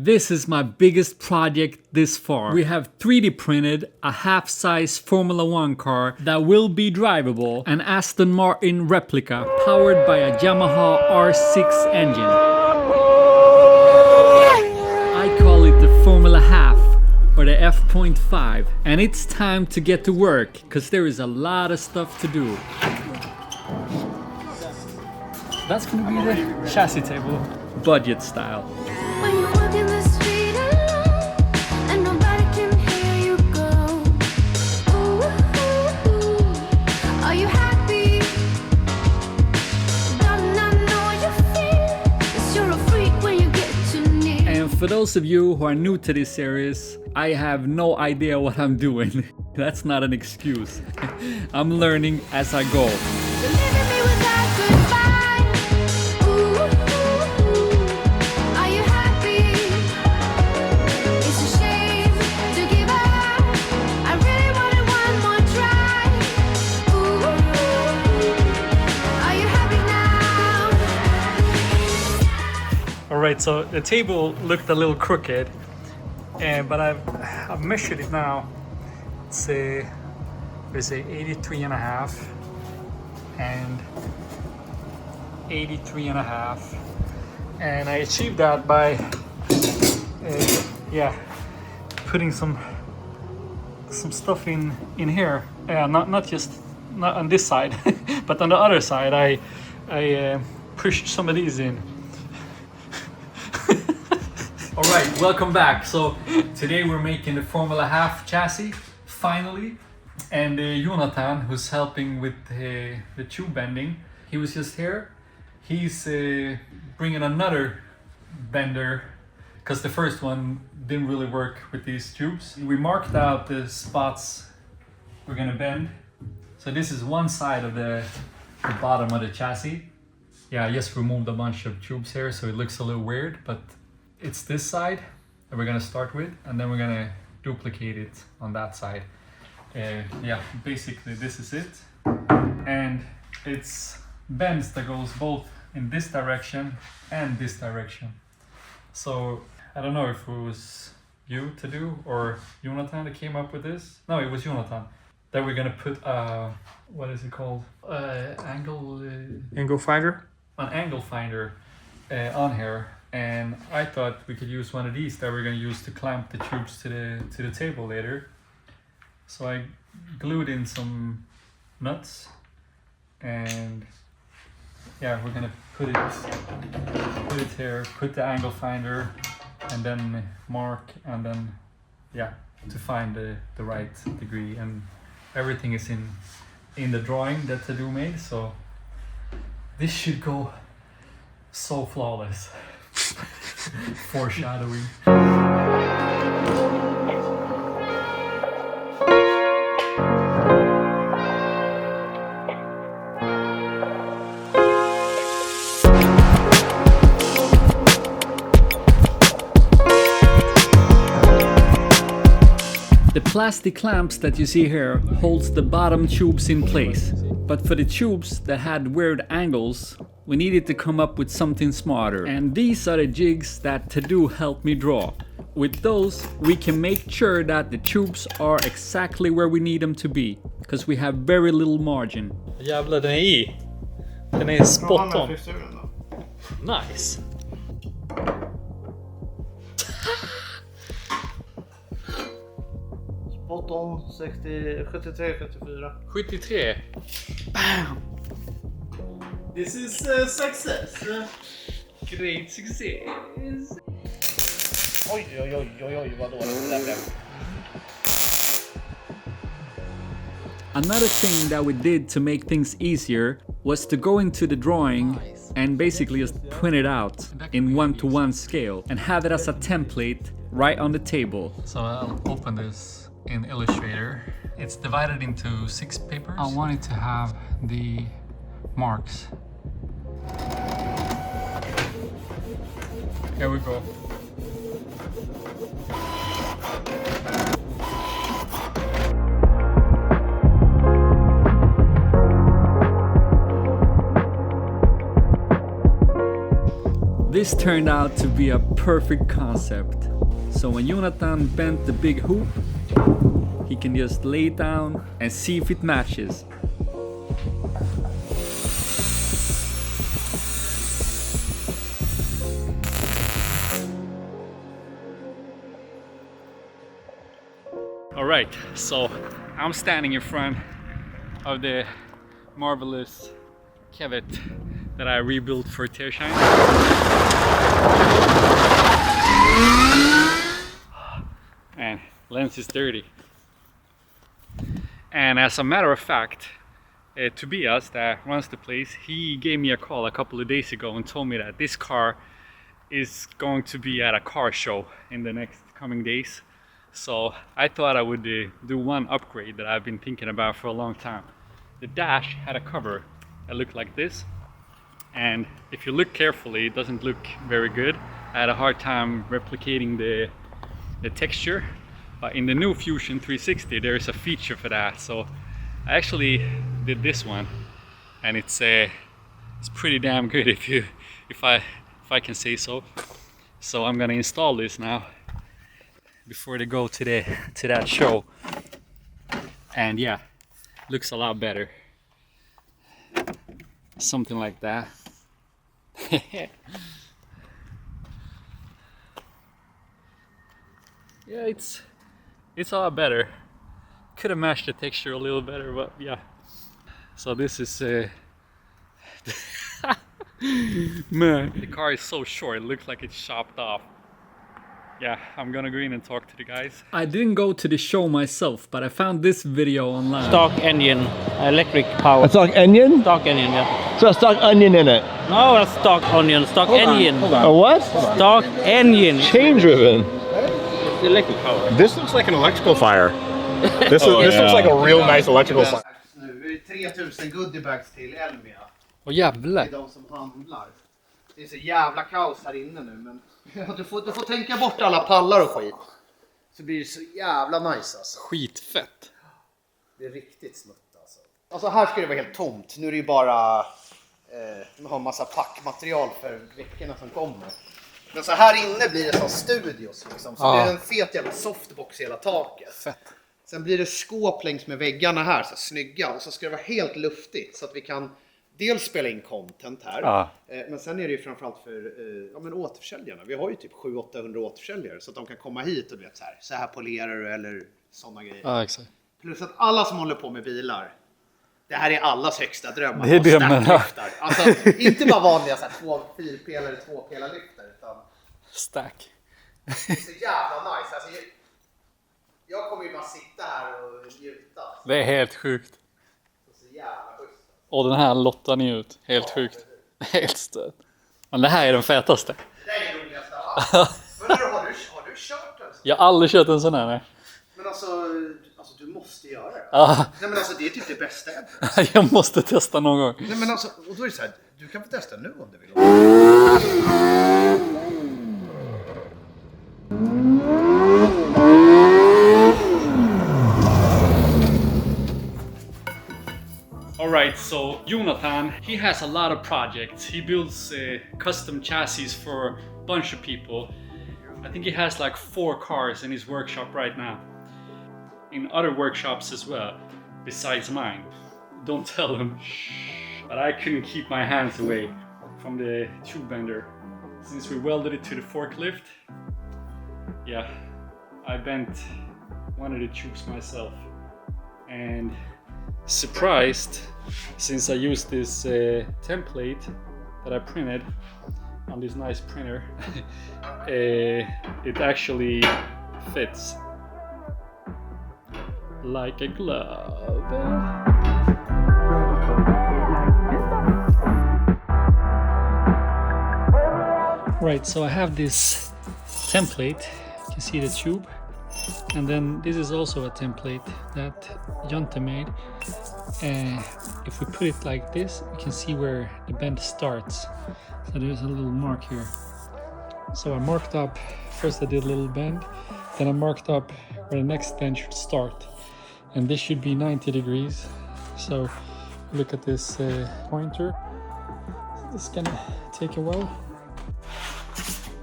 This is my biggest project this far. We have 3D printed a half-size Formula 1 car that will be drivable, an Aston Martin replica powered by a Yamaha R6 engine. I call it the Formula Half or the F.5, and it's time to get to work because there is a lot of stuff to do. That's gonna be the chassis table, budget style. When you walk in the street alone and nobody can hear you go, ooh, ooh, ooh, are you happy? Darling, I know you feel, 'cause you're a freak when you get too near. And for those of you who are new to this series, I have no idea what I'm doing. That's not an excuse. I'm learning as I go. You're leaving me without goodbye. Ooh, ooh, ooh, are you happy? It's a shame to give up. I really wanted one more try. Ooh, ooh, ooh, are you happy now? Alright, so the table looked a little crooked, but I've measured it now. It's a 83.5 and 83.5, and I achieved that by putting some stuff in here. Not on this side, but on the other side I pushed some of these in. Alright, welcome back. So today we're making the Formula Half chassis, finally. And Jonathan, who's helping with the tube bending, he was just here. He's bringing another bender, because the first one didn't really work with these tubes. We marked out the spots we're gonna bend. So this is one side of the bottom of the chassis. Yeah, I just removed a bunch of tubes here, so it looks a little weird, but it's this side that we're gonna start with, and then we're gonna duplicate it on that side. Basically this is it, and it's bends that goes both in this direction and this direction. So I don't know if it was you to do or Jonathan that came up with this. No, it was Jonathan. Then we're gonna put what is it called? Angle finder? An angle finder on here, and I thought we could use one of these that we're gonna use to clamp the tubes to the table later. So I glued in some nuts, and yeah, we're gonna put it here, put the angle finder, and then mark, and then to find the right degree, and everything is in the drawing that Tadu made, so this should go so flawless. Foreshadowing. The plastic clamps that you see here holds the bottom tubes in place. But for the tubes that had weird angles, we needed to come up with something smarter. And these are the jigs that Tadu helped me draw. With those, we can make sure that the tubes are exactly where we need them to be, because we have very little margin. Jävlar, den är i. Den är spot on. Nice. Spot on 73-74. 73. Bam! This is success. Great success. Oj, vad dåligt det där blev. Another thing that we did to make things easier was to go into the drawing and basically just print it out in 1:1 scale and have it as a template right on the table. So I'll open this in Illustrator. It's divided into 6 papers. I wanted to have the marks. Here we go. this turned out to be a perfect concept. So when Jonathan bent the big hoop, he can just lay it down and see if it matches. Alright, so I'm standing in front of the marvelous cavet that I rebuilt for Tearshine. And lens is dirty. And as a matter of fact, Tobias that runs the place, he gave me a call a couple of days ago and told me that this car is going to be at a car show in the next coming days. So I thought I would do one upgrade that I've been thinking about for a long time. The dash had a cover that looked like this, and if you look carefully, it doesn't look very good. I had a hard time replicating the texture, but in the new Fusion 360 there is a feature for that. So I actually did this one, and it's pretty damn good if I can say so. So I'm gonna install this now before they go to that show, and yeah, looks a lot better, something like that. Yeah, it's a lot better. Could have matched the texture a little better, but yeah. So this is man, the car is so short, it looks like it's chopped off. Yeah, I'm gonna go in and talk to the guys. I didn't go to the show myself, but I found this video online. Stock engine, electric power. A stock onion? Stock engine, yeah. So a stock onion in it? No, a stock onion, stock engine. A what? Stock engine. Chain driven. It's electric power. This looks like an electrical fire. This looks like a real nice electrical fire. Nu är det 3000 goodiebags till Elmia. Åh jävlar. Det är de som handlar. Det är så jävla kaos här inne nu, men du får tänka bort alla pallar och skit. Så blir det så jävla nice alltså. Skitfett. Det är riktigt smutt alltså. Alltså här ska det vara helt tomt. Nu är det ju bara man har en massa packmaterial för veckorna som kommer. Men så här inne blir det som studios liksom. Så det är en fet jävla softbox i hela taket. Fett. Sen blir det skåp längs med väggarna här, så snygga. Och så ska det vara helt luftigt så att vi kan dels spela in content här. Men sen är det ju framförallt för återförsäljarna. Vi har ju typ 700-800 återförsäljare så att de kan komma hit och du vet så här polerar du eller sådana grejer. Ja, exakt. Plus att alla som håller på med bilar, det här är allas högsta drömmar. Det är drömmen. Alltså inte bara vanliga så här 4-pelare, 2-pelarlyftar utan Stack. det är så jävla nice. Alltså, jag kommer ju bara sitta här och njuta. Det är helt sjukt. Så jävla schysst. Och den här lottar ni ut. Helt sjukt. Helt stört. Men det här är den fetaste. Det är det roligaste av allt. Men har du kört en sån? Jag har aldrig kört en sån här. Nej. Men alltså du måste göra det. Ja. Nej men alltså det är typ det bästa ever. Jag måste testa någon gång. Nej men alltså, och då är det så här, du kan få testa nu om du vill. Alright, so Jonathan, he has a lot of projects. He builds custom chassis for a bunch of people. I think he has like 4 cars in his workshop right now. In other workshops as well, besides mine. Don't tell him. But I couldn't keep my hands away from the tube bender. Since we welded it to the forklift, yeah, I bent one of the tubes myself. And surprised, since I used this template that I printed on this nice printer, it actually fits like a glove. Right, so I have this template, you can see the tube, and then this is also a template that Jonte made. If we put it like this, you can see where the bend starts. So there's a little mark here. So I marked up, first I did a little bend, then I marked up where the next bend should start. And this should be 90 degrees. So look at this pointer. It's gonna take a while.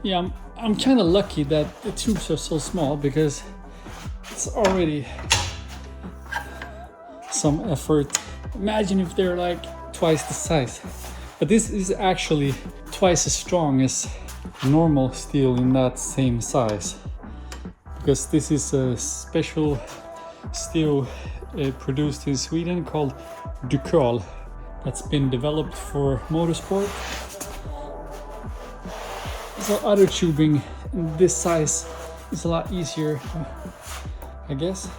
Yeah, I'm kind of lucky that the tubes are so small because it's already some effort. Imagine if they're like twice the size. But this is actually twice as strong as normal steel in that same size. Because this is a special steel produced in Sweden called Ducal that's been developed for motorsport. So other tubing in this size is a lot easier, I guess.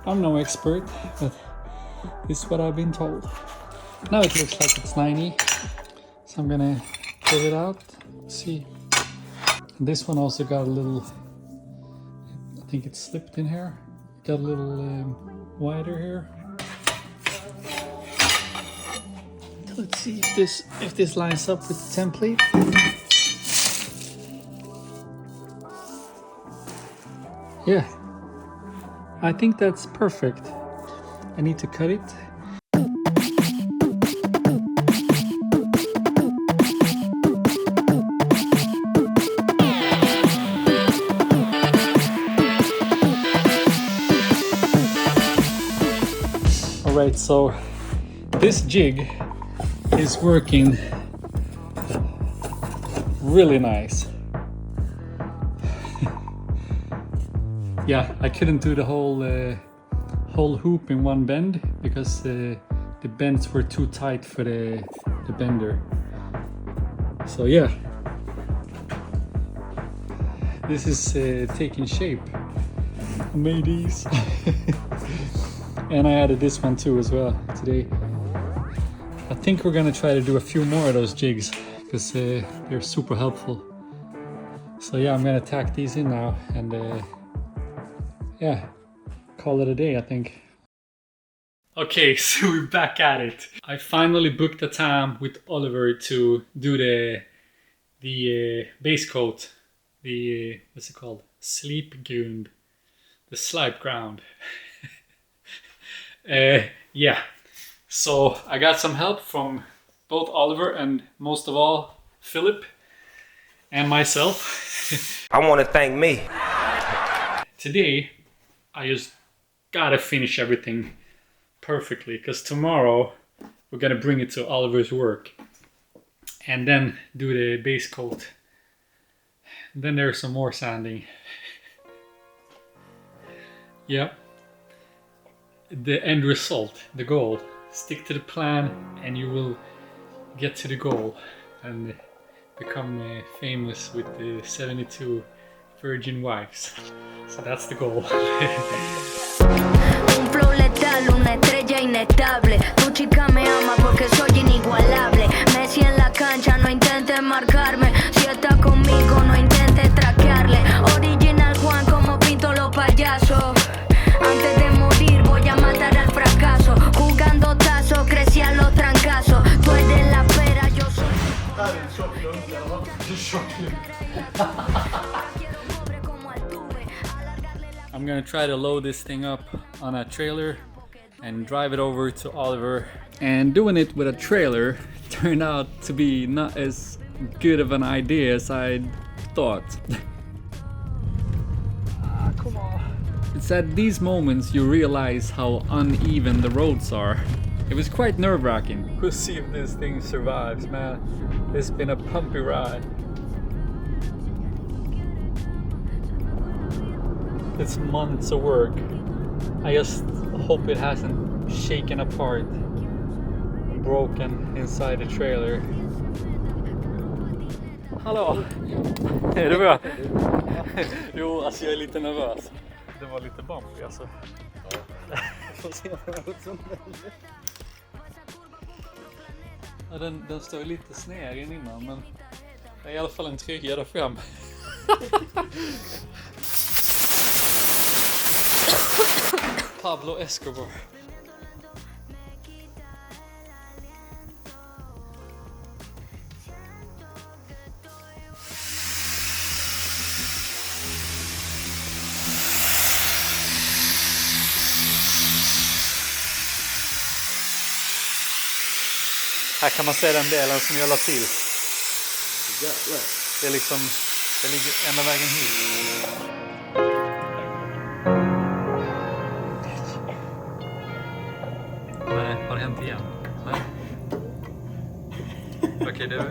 I'm no expert, but this is what I've been told. Now it looks like it's 90, so I'm gonna get it out, see. This one also got a little, I think it's slipped in here. Got a little wider here. Let's see if this lines up with the template. Yeah, I think that's perfect. I need to cut it. Alright, so this jig is working really nice. Yeah, I couldn't do the whole hoop in one bend because the bends were too tight for the bender. So yeah, this is taking shape. I made these. And I added this one too as well today. I think we're gonna try to do a few more of those jigs because they're super helpful. So yeah, I'm gonna tack these in now and yeah, call it a day, I think. Okay, so we're back at it. I finally booked a time with Oliver to do the base coat, the what's it called? Sleep grund, the slipe ground. Yeah, so I got some help from both Oliver and most of all Philip and myself. I want to thank me. Today I just gotta finish everything perfectly because tomorrow we're gonna bring it to Oliver's work and then do the base coat. Then there's some more sanding. Yep. The end result, the goal. Stick to the plan and you will get to the goal and become famous with the 72 virgin wives. So that's the goal. Un flow letal, una estrella inestable. Tu chica me ama porque soy inigualable. Messi en la cancha, no intentes marcarme. Si estás conmigo, no intentes traquearle. Original Juan, como pinto los payasos. Antes de morir voy a matar al fracaso. Jugando tazo, crecí a los trancazos. Tú eres la pera, yo soy. I'm gonna try to load this thing up on a trailer and drive it over to Oliver. And doing it with a trailer turned out to be not as good of an idea as I thought. Come on. It's at these moments you realize how uneven the roads are. It was quite nerve-wracking. We'll see if this thing survives, man. It's been a pumpy ride. It's months of work. I just hope it hasn't shaken apart and broken inside the trailer. Hallå! Är det bra? Jo, alltså jag är lite nervös. Det var lite bumpy alltså. Ja, den står lite sned in innan, men det är i alla fall en trygga där fram. Pablo Escobar. Här kan man se den delen som jag la till. Det är liksom Det ligger enda vägen hit. Nej, har det hänt igen? Nej. Okej, det...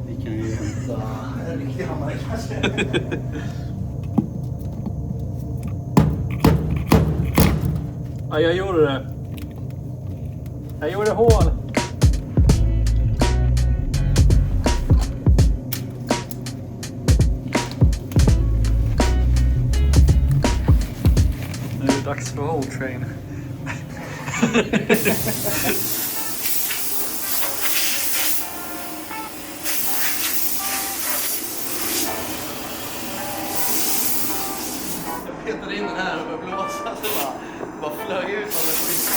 Vi kan ju hämta en riktig hammare kanske. Ja, jag gjorde det. Jag gjorde hål. Nu är det dags för whole train. Jag petade in den här och började blåsa. Så bara flög ut av den skiten.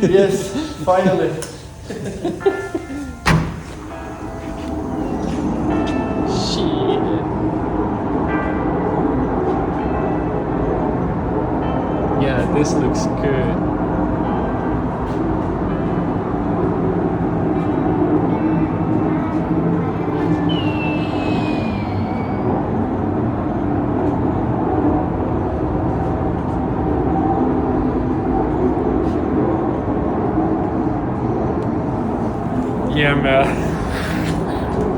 Yes, finally. Shit. Yeah, this looks good. Yeah, man.